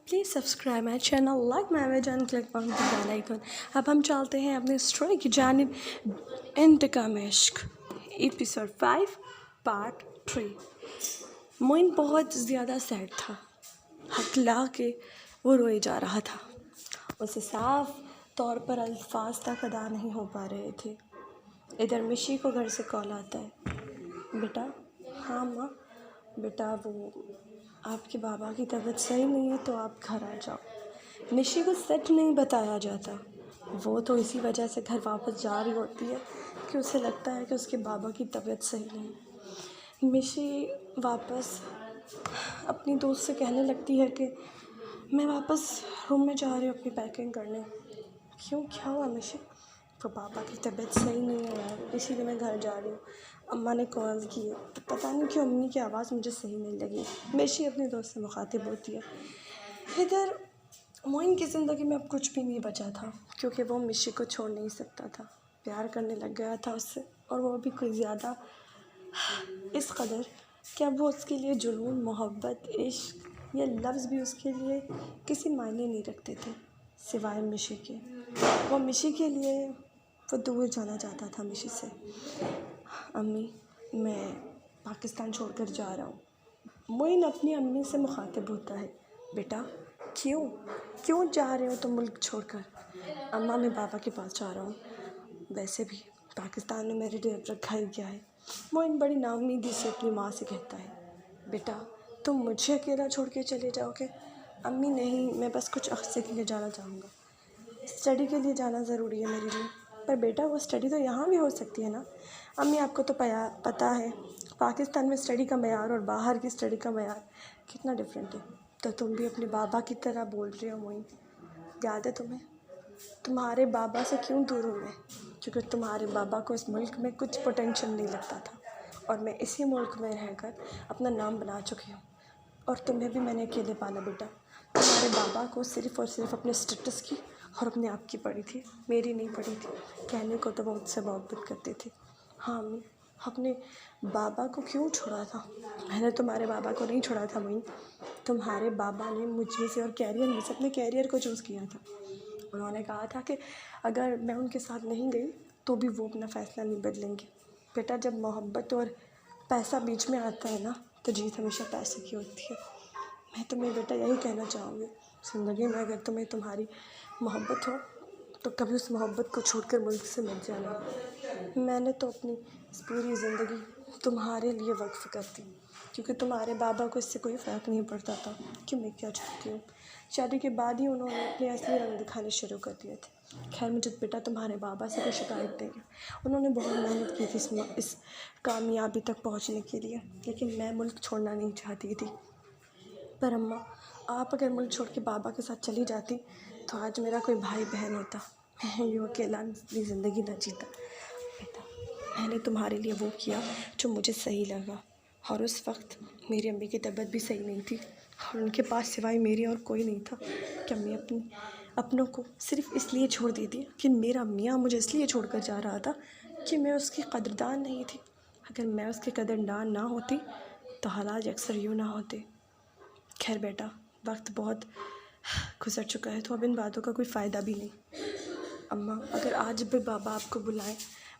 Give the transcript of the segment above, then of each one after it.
Please subscribe my channel, like my video and click on the bell icon. अब हम चलते हैं अपने स्टोरी की जानिब। इंतकाम इश्क एपिसोड 5 पार्ट 3। मोइन बहुत ज़्यादा सैड था। हकला के वो रोए जा रहा था। उसे साफ तौर पर अल्फाज तक अदा नहीं हो पा रहे थे। इधर मिशी को घर से कॉल आता है। बेटा। हाँ माँ। बेटा वो आपके बाबा की तबीयत सही नहीं है तो आप घर आ जाओ। मिशी को सच नहीं बताया जाता। वो तो इसी वजह से घर वापस जा रही होती है कि उसे लगता है कि उसके बाबा की तबीयत सही नहीं। मिशी वापस अपनी दोस्त से कहने लगती है कि मैं वापस रूम में जा रही हूँ अपनी पैकिंग करने। क्यों, क्या हुआ मिशी? तो पापा की तबीयत सही नहीं है यार, इसीलिए मैं घर जा रही हूँ। अम्मा ने कॉल की है तो पता नहीं क्यों अम्मी की आवाज़ मुझे सही नहीं लगी। मिशी अपने दोस्त से मुखातिब होती है। इधर मोइन की ज़िंदगी में अब कुछ भी नहीं बचा था क्योंकि वो मिशी को छोड़ नहीं सकता था। प्यार करने लग गया था उससे, और वो भी कोई ज़्यादा इस कदर कि अब वो उसके लिए जुनून, मोहब्बत, इश्क ये लफ्ज़ भी उसके लिए किसी मायने नहीं रखते थे सिवाय मिशी के। वो मिशी के लिए वो दूर जाना चाहता था मिशी से। अम्मी मैं पाकिस्तान छोड़कर जा रहा हूँ। मोइन अपनी अम्मी से मुखातिब होता है। बेटा क्यों क्यों जा रहे हो तुम मुल्क छोड़कर? अम्मा मैं बाबा के पास जा रहा हूँ। वैसे भी पाकिस्तान में मेरे लिए अब रखा ही क्या है। मोइन बड़ी नाउम्मीदी से अपनी माँ से कहता है। बेटा तुम मुझे अकेला छोड़ के चले जाओगे? अम्मी नहीं, मैं बस कुछ अरसे के लिए जाना चाहूँगा। स्टडी के लिए जाना ज़रूरी है मेरे लिए। पर बेटा वो स्टडी तो यहाँ भी हो सकती है ना। अम्मी आपको तो पता है पाकिस्तान में स्टडी का मयार और बाहर की स्टडी का मयार कितना डिफरेंट है। तो तुम भी अपने बाबा की तरह बोल रहे हो मोइन। याद है तुम्हें तुम्हारे बाबा से क्यों दूर हूँ मैं? क्योंकि तुम्हारे बाबा को इस मुल्क में कुछ पोटेंशियल नहीं लगता था, और मैं इसी मुल्क में रहकर अपना नाम बना चुकी हूँ। और तुम्हें भी मैंने अकेले पाला बेटा। तुम्हारे बाबा को सिर्फ़ और सिर्फ अपने स्टेटस की और अपने आप की पड़ी थी, मेरी नहीं पड़ी थी। कहने को तो वो मुझसे मोहब्बत करते थे। हाँ अम्मी, अपने बाबा को क्यों छोड़ा था? मैंने तुम्हारे बाबा को नहीं छोड़ा था मोइन। तुम्हारे बाबा ने मुझ में से और कैरियर में से अपने कैरियर को चूज़ किया था। उन्होंने कहा था कि अगर मैं उनके साथ नहीं गई तो भी वो अपना फ़ैसला नहीं बदलेंगे। बेटा जब मोहब्बत और पैसा बीच में आता है ना तो जीत हमेशा पैसे की होती है। मैं तुम्हें बेटा यही कहना चाहूँगी, ज़िंदगी में अगर तुम्हें तुम्हारी मोहब्बत हो तो कभी उस मोहब्बत को छोड़कर मुल्क से मत जाना। मैंने तो अपनी इस पूरी ज़िंदगी तुम्हारे लिए वक्फ़ कर दी क्योंकि तुम्हारे बाबा को इससे कोई फ़र्क नहीं पड़ता था कि मैं क्या चाहती हूँ। शादी के बाद ही उन्होंने अपने असली रंग दिखाने शुरू कर दिए थे। खैर मुझे बेटा तुम्हारे बाबा से कोई शिकायत नहीं है। उन्होंने बहुत मेहनत की थी इस कामयाबी तक पहुँचने के लिए, लेकिन मैं मुल्क छोड़ना नहीं चाहती थी। पर अम्मा आप अगर मुल्क छोड़ के बाबा के साथ चली जाती तो आज मेरा कोई भाई बहन होता। मैं यूँ अकेला अपनी ज़िंदगी न जीता। बेटा मैंने तुम्हारे लिए वो किया जो मुझे सही लगा, और उस वक्त मेरी अम्मी की तबीयत भी सही नहीं थी और उनके पास सिवाय मेरे और कोई नहीं था कि अम्मी अपनों को सिर्फ़ इसलिए छोड़ देती कि मेरा मियाँ मुझे इसलिए छोड़ कर जा रहा था कि मैं उसकी कदरदान नहीं थी। अगर मैं उसकी कदरदान ना होती तो हालात अक्सर यूँ ना होते। खैर बेटा वक्त बहुत गुजर चुका है तो अब इन बातों का कोई फ़ायदा भी नहीं। अम्मा अगर आज भी बाबा आपको बुलाएं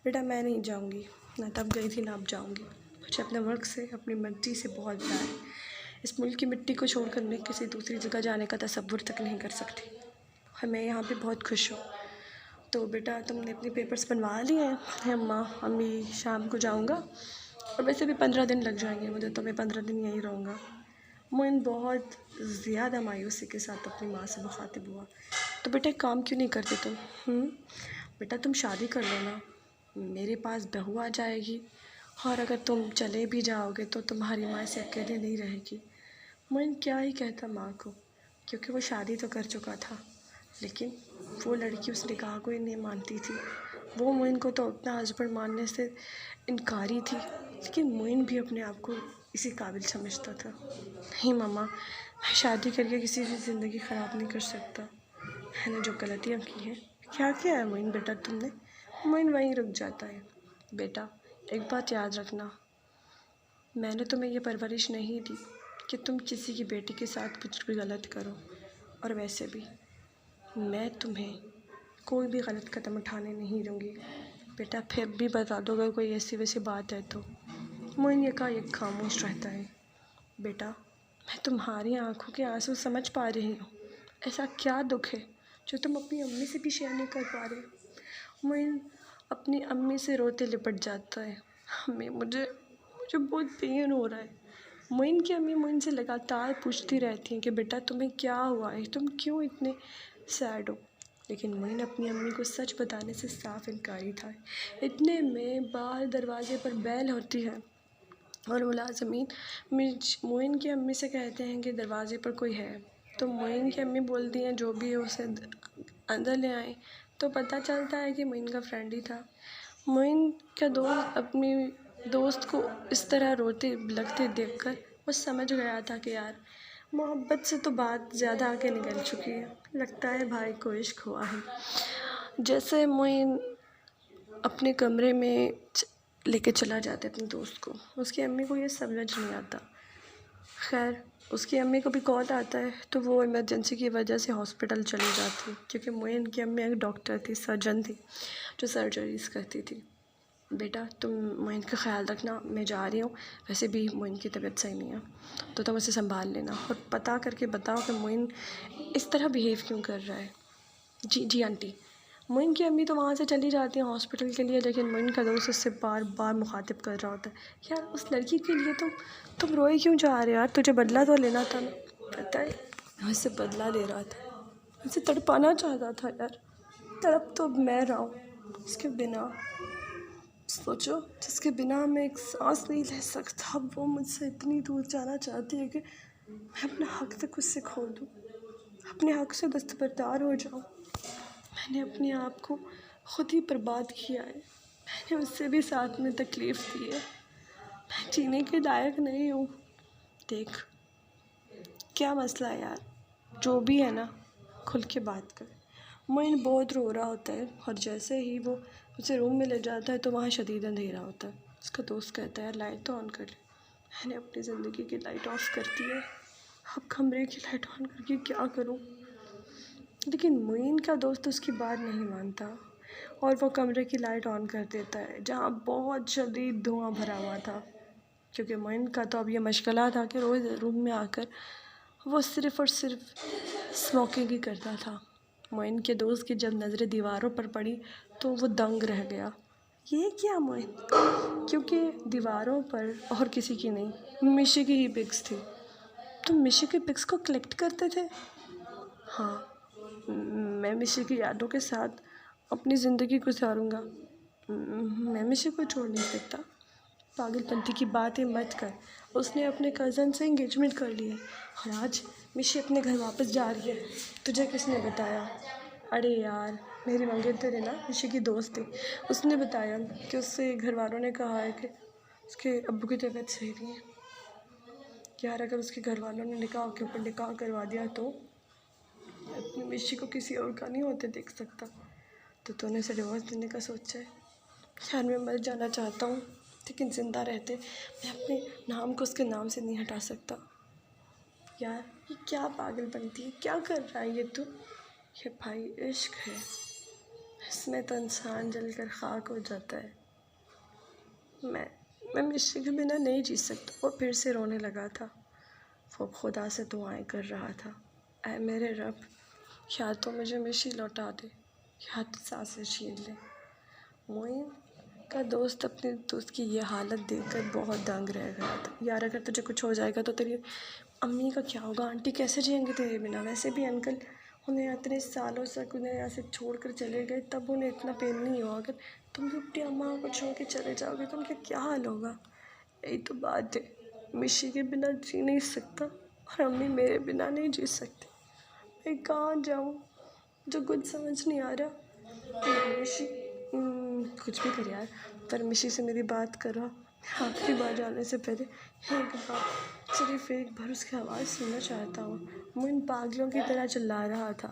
बेटा मैं नहीं जाऊंगी, ना तब गई थी ना अब जाऊंगी। मुझे अपने मुल्क से अपनी मर्जी से बहुत प्यार है। इस मुल्क की मिट्टी को छोड़कर मैं किसी दूसरी जगह जाने का तसव्वुर तक नहीं कर सकती और मैं यहाँ पे बहुत खुश हूँ। तो बेटा तुमने अपने पेपर्स बनवा लिए हैं? अम्मा अम्मी शाम को जाऊँगा, और वैसे भी 15 दिन लग जाएंगे मुझे, तो मैं 15 दिन यहीं रहूँगा। मोइन बहुत ज़्यादा मायूसी के साथ अपनी माँ से मुखातिब हुआ। तो बेटा एक काम क्यों नहीं करते तुम? बेटा तुम शादी कर लो ना, मेरे पास बहू आ जाएगी, और अगर तुम चले भी जाओगे तो तुम्हारी माँ से अकेले नहीं रहेगी। मोइन क्या ही कहता माँ को, क्योंकि वो शादी तो कर चुका था, लेकिन वो लड़की उस निकाह को ही नहीं मानती थी। वो मोइन को तो अपना हस्बैंड मानने से इनकारी थी, लेकिन मोइन भी अपने आप को इसी काबिल समझता था। नहीं मामा, मैं शादी करके किसी की ज़िंदगी ख़राब नहीं कर सकता। मैंने जो गलतियाँ की हैं। क्या किया है मोइन बेटा तुमने? मोइन वहीं रुक जाता है। बेटा एक बात याद रखना, मैंने तुम्हें ये परवरिश नहीं दी कि तुम किसी की बेटी के साथ कुछ भी गलत करो। और वैसे भी मैं तुम्हें कोई भी गलत कदम उठाने नहीं दूँगी। बेटा फिर भी बता दो अगर कोई ऐसी वैसी बात है तो। मोइन यकायक खामोश रहता है। बेटा मैं तुम्हारी आंखों के आंसू समझ पा रही हूँ। ऐसा क्या दुख है जो तुम अपनी अम्मी से भी शेयर नहीं कर पा रहे? मोइन अपनी अम्मी से रोते लिपट जाता है। अम्मी मुझे बहुत पेन हो रहा है। मोइन की अम्मी मोइन से लगातार पूछती रहती हैं कि बेटा तुम्हें क्या हुआ है, तुम क्यों इतने सैड हो। लेकिन मोइन अपनी अम्मी को सच बताने से साफ इनकारी था। इतने में बाहर दरवाजे पर बेल होती है और मुलाजमीन मोइन की अम्मी से कहते हैं कि दरवाजे पर कोई है। तो मोइन की अम्मी बोलती हैं जो भी है उसे अंदर ले आए। तो पता चलता है कि मोइन का फ्रेंड ही था। मोइन का दोस्त अपनी दोस्त को इस तरह रोते बिलखते देखकर वो समझ गया था कि यार मोहब्बत से तो बात ज़्यादा आगे निकल चुकी है। लगता है भाई को इश्क हुआ है। जैसे मोइन अपने कमरे में लेके चला जाता है अपने दोस्त को, उसकी अम्मी को ये समझ नहीं आता। खैर उसकी अम्मी को भी कॉल आता है तो वो इमरजेंसी की वजह से हॉस्पिटल चली जाती है, क्योंकि मोइन की अम्मी एक डॉक्टर थी, सर्जन थी जो सर्जरीज करती थी। बेटा तुम मोइन का ख्याल रखना, मैं जा रही हूँ। वैसे भी मोइन की तबीयत सही नहीं है तो तुम उसे संभाल लेना और पता करके बताओ कि मोइन इस तरह बिहेव क्यों कर रहा है। जी आंटी। मोइन की अम्मी तो वहाँ से चली जाती हैं हॉस्पिटल के लिए, लेकिन मोइन का दोस्त उससे बार बार मुखातिब कर रहा होता है, यार उस लड़की के लिए तुम रोए क्यों जा रहे हो यार, तुझे बदला तो लेना था ना। पता है मैं उससे बदला ले रहा था, उसे तड़पाना चाहता था यार। तड़प तो मैं रहा हूँ उसके बिना। सोचो जिसके बिना मैं एक सांस नहीं ले सकता, वो मुझसे इतनी दूर जाना चाहती है कि मैं अपना हक तक उससे खो दूँ, अपने हक से दस्तबरदार हो जाऊँ। मैंने अपने आप को खुद ही बर्बाद किया है। मैंने उससे भी साथ में तकलीफ़ दी है। मैं जीने के लायक नहीं हूँ। देख क्या मसला है यार, जो भी है ना खुल के बात कर। मोइन बहुत रो रहा होता है और जैसे ही वो उसे रूम में ले जाता है तो वहाँ शदीद अंधेरा होता है। उसका दोस्त कहता है लाइट तो ऑन कर ले। मैंने अपनी ज़िंदगी की लाइट ऑफ कर दी है, अब कमरे की लाइट ऑन करके क्या करूँ। लेकिन मोइन का दोस्त उसकी बात नहीं मानता और वो कमरे की लाइट ऑन कर देता है जहाँ बहुत शदीद धुआं भरा हुआ था, क्योंकि मोइन का तो अब ये मशगला था कि रोज़ रूम में आकर वो सिर्फ़ और सिर्फ स्मोकिंग ही करता था। मोइन के दोस्त की जब नज़रें दीवारों पर पड़ी तो वो दंग रह गया। ये क्या मोइन? क्योंकि दीवारों पर और किसी की नहीं, मिशी की ही पिक्स थी। तुम मिशी की पिक्स को कलेक्ट करते थे? हाँ, मैं मिशी की यादों के साथ अपनी ज़िंदगी गुजारूँगा। मैं मिशी को छोड़ नहीं सकता। पागलपंती की बातें मत कर। उसने अपने कज़न से इंगेजमेंट कर ली है और आज मिशी अपने घर वापस जा रही है। तुझे किसने बताया? अरे यार मेरी मंगेतर है ना, मिशी की दोस्त थी, उसने बताया कि उससे घर वालों ने कहा है कि उसके अब्बू की तबीयत सही नहीं है। यार अगर उसके घर वालों ने निकाह के ऊपर निकाह करवा दिया तो अपनी मिशी को किसी और का नहीं होते देख सकता। तो तूने उसे डिवोर्स देने का सोचा है? यार मैं मर जाना चाहता हूँ, लेकिन ज़िंदा रहते मैं अपने नाम को उसके नाम से नहीं हटा सकता। यार ये क्या पागलपंती है, क्या कर रहा है ये तू? ये भाई इश्क है, इसमें तो इंसान जलकर खाक हो जाता है। मैं मिशी के बिना नहीं जी सकता। वो फिर से रोने लगा था। वो खुदा से दुआएं कर रहा था, ऐ मेरे रब, या तो मुझे मिशी लौटा दे या तो सांसें छीन ले। मोइन का दोस्त अपने दोस्त की ये हालत देखकर बहुत दंग रह गया था। यार अगर तुझे कुछ हो जाएगा तो तेरी अम्मी का क्या होगा? आंटी कैसे जिएंगे तेरे बिना? वैसे भी अंकल उन्हें इतने सालों तक उन्हें यहाँ से छोड़ कर चले गए, तब उन्हें इतना पेन नहीं हुआ। अगर तुम भी अपनी अम्मा को छोड़ के चले जाओगे तो उनका क्या हाल होगा? यही तो बात है, मिशी के बिना जी नहीं सकता और अम्मी मेरे बिना नहीं जी सकती। मैं कहाँ जाऊँ? जो कुछ समझ नहीं आ रहा। मिशी कुछ भी कर यार, पर मिशी से मेरी बात करो। आखिरी बार जाने से पहले एक बार, सिर्फ एक बार उसकी आवाज़ सुनना चाहता हूँ। मोइन पागलों की तरह चिल्ला रहा था,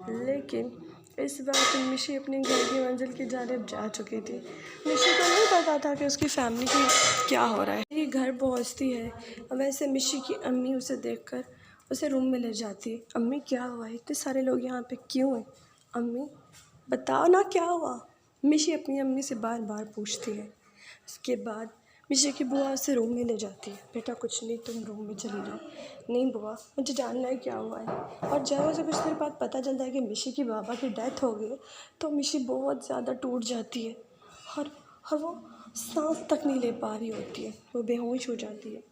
लेकिन इस बार मिशी अपने घर की मंजिल की जानिब जा चुकी थी। मिशी को नहीं पता था कि उसकी फैमिली को क्या हो रहा है। ये घर पहुँचती है और वैसे मिशी की अम्मी उसे देखकर उसे रूम में ले जाती है। अम्मी क्या हुआ है, इतने सारे लोग यहाँ पे क्यों हैं? अम्मी बताओ ना क्या हुआ। मिशी अपनी अम्मी से बार बार पूछती है। उसके बाद मिशी की बुआ उसे रूम में ले जाती है। बेटा कुछ नहीं, तुम रूम में चली जाओ। नहीं बुआ, मुझे जानना है क्या हुआ है। और जब उसे कुछ देर बाद पता चलता है कि मिशी की बाबा की डेथ हो गई है, तो मिशी बहुत ज़्यादा टूट जाती है और वो सांस तक नहीं ले पा रही होती है, वो बेहोश हो जाती है।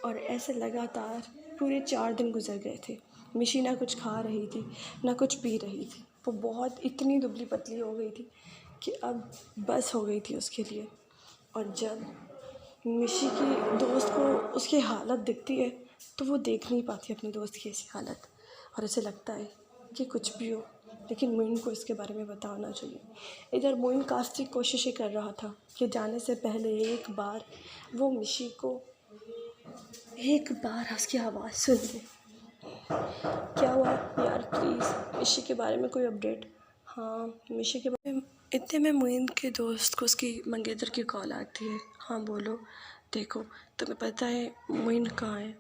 और ऐसे लगातार पूरे 4 दिन गुजर गए थे। मिशी ना कुछ खा रही थी, ना कुछ पी रही थी। वो बहुत इतनी दुबली पतली हो गई थी कि अब बस हो गई थी उसके लिए। और जब मिशी की दोस्त को उसकी हालत दिखती है, तो वो देख नहीं पाती अपने दोस्त की ऐसी हालत, और उसे लगता है कि कुछ भी हो लेकिन मोइन को इसके बारे में बताना चाहिए। इधर मोइन काफ़ी कोशिशें कर रहा था कि जाने से पहले एक बार वो मिशी को एक बार उसकी आवाज़ सुन ले। क्या हुआ यार, प्लीज़ मिशी के बारे में कोई अपडेट? हाँ, मिशी के बारे में इतने में मोइन के दोस्त को उसकी मंगेतर की कॉल आती है। हाँ बोलो। देखो तुम्हें पता है मोइन कहाँ है?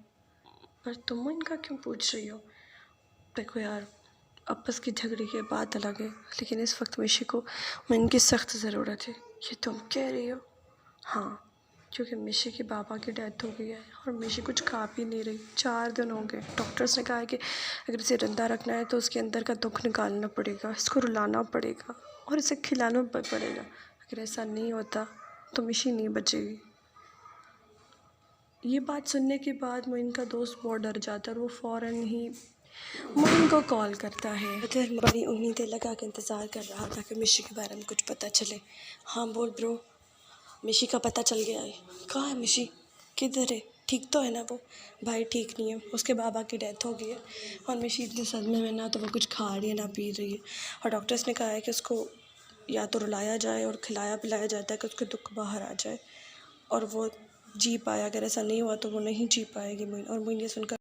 पर तुम मोइन का क्यों पूछ रही हो? देखो यार, आपस की झगड़े की बात अलग है, लेकिन इस वक्त मिशी को मोइन की सख्त ज़रूरत है। ये तुम कह रही हो? हाँ, क्योंकि मिशी के बाबा की डेथ हो गई है और मिशी कुछ खा भी नहीं रही। 4 दिन हो गए। डॉक्टर्स ने कहा है कि अगर इसे ज़िंदा रखना है तो उसके अंदर का दुख निकालना पड़ेगा, इसको रुलाना पड़ेगा और इसे खिलाना पड़ेगा। अगर ऐसा नहीं होता तो मिशी नहीं बचेगी। ये बात सुनने के बाद मोइन का दोस्त बहुत डर जाता है और वो फ़ौरन ही मोइन को कॉल करता है। उधर बड़ी उम्मीदें लगा के इंतज़ार कर रहा था कि मिशी के बारे में कुछ पता चले। हाँ बोल ब्रो। मिशी का पता चल गया है? कहाँ है मिशी? किधर है? ठीक तो है ना वो? भाई ठीक नहीं है, उसके बाबा की डेथ हो गई है और मिशी इतने सदमे में, ना तो वो कुछ खा रही है ना पी रही है। और डॉक्टर्स ने कहा है कि उसको या तो रुलाया जाए और खिलाया पिलाया जाता है कि उसके दुख बाहर आ जाए और वो जी पाए। अगर ऐसा नहीं हुआ तो वो नहीं जी पाएगी मोइन। और मोइन ये सुनकर